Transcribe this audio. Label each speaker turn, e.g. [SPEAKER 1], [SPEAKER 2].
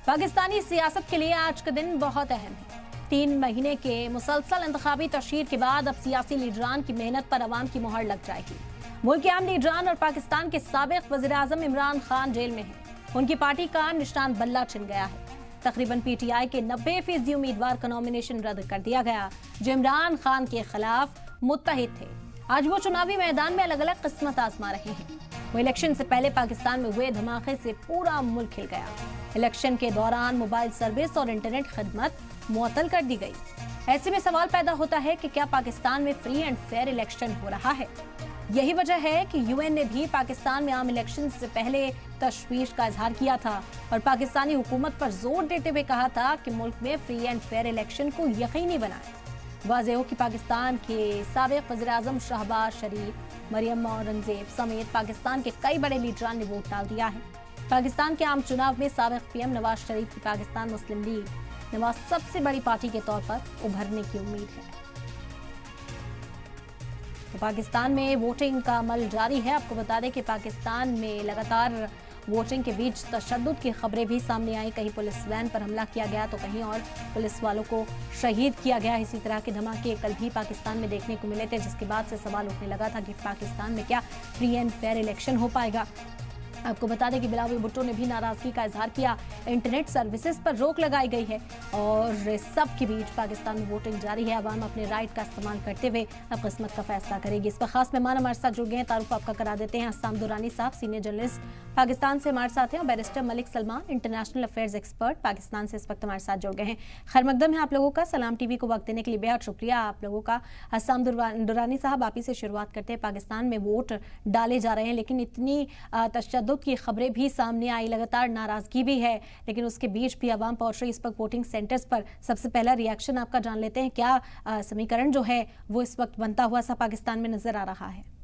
[SPEAKER 1] पाकिस्तानी सियासत के लिए आज का दिन बहुत अहम है। 3 महीने के मुसलसल इंतखाबी तशहीर के बाद अब सियासी लीडरान की मेहनत पर अवाम की मुहर लग जाएगी। मुल्क के आम लीडरान और पाकिस्तान के साबिक वज़ीर-ए-आज़म इमरान खान जेल में हैं। उनकी पार्टी का निशान बल्ला छिन गया है। तकरीबन पीटीआई के 90% उम्मीदवार का नॉमिनेशन रद्द कर दिया गया, जो इमरान खान के खिलाफ मुत्तहिद थे। आज वो चुनावी मैदान में अलग अलग किस्मत आजमा रहे हैं। वो इलेक्शन से पहले पाकिस्तान में हुए धमाके से पूरा मुल्क हिल गया। इलेक्शन के दौरान मोबाइल सर्विस और इंटरनेट खिदमत मुअत्तल कर दी गई। ऐसे में सवाल पैदा होता है कि क्या पाकिस्तान में फ्री एंड फेयर इलेक्शन हो रहा है। यही वजह है कि यूएन ने भी पाकिस्तान में आम इलेक्शन से पहले तशवीश का इजहार किया था और पाकिस्तानी हुकूमत पर जोर देते हुए कहा था कि मुल्क में फ्री एंड फेयर इलेक्शन को यकीनी बनाए। वाज़ेह हो कि पाकिस्तान के साबिक वज़ीर-ए-आज़म शहबाज शरीफ, मरियम औरंगजेब समेत पाकिस्तान के कई बड़े लीडरान ने वोट डाल दिया है। पाकिस्तान के आम चुनाव में साबिक पीएम नवाज शरीफ की पाकिस्तान मुस्लिम लीग नवाज सबसे बड़ी पार्टी के तौर पर उभरने की उम्मीद है। तो पाकिस्तान में वोटिंग का अमल जारी है। आपको बता दें कि पाकिस्तान में लगातार वोटिंग के बीच तशद्दुद की खबरें भी सामने आई। कहीं पुलिस वैन पर हमला किया गया तो कहीं और पुलिस वालों को शहीद किया गया। इसी तरह के धमाके कल भी पाकिस्तान में देखने को मिले थे, जिसके बाद से सवाल उठने लगा था कि पाकिस्तान में क्या फ्री एंड फेयर इलेक्शन हो पाएगा। आपको बता दें कि बिलावल भुट्टो ने भी नाराजगी का इजहार किया। इंटरनेट सर्विसेज पर रोक लगाई गई है और सब के बीच पाकिस्तान में वोटिंग जारी है। अवाम अपने राइट का इस्तेमाल करते हुए अब किस्मत का फैसला करेगी। इस पर खास मेहमान हमारे साथ जुड़ गए हैं। तारुफ आपका करा देते हैं। अस्साम दुरानी साहब सीनियर जर्नलिस्ट पाकिस्तान से हमारे साथ हैं और barrister Malik Salman international affairs expert Pakistan से इस वक्त हमारे साथ जुड़ गए हैं। खैर मकदम है आप लोगों का। सलाम टीवी को वक्त देने के लिए बेहद शुक्रिया आप लोगों का। अस्साम दुरानी साहब, आप ही से शुरुआत करते हैं। पाकिस्तान में वोट डाले जा रहे हैं लेकिन इतनी तशद्दुद की खबरें भी सामने आई, लगातार नाराजगी भी है, लेकिन उसके बीच भी आवाम पहुंच रही। इस वक्त वोटिंग सेंटर्स पर सबसे पहला रिएक्शन आपका जान लेते हैं। क्या समीकरण जो है वो इस वक्त बनता हुआ सा पाकिस्तान में नजर आ रहा है?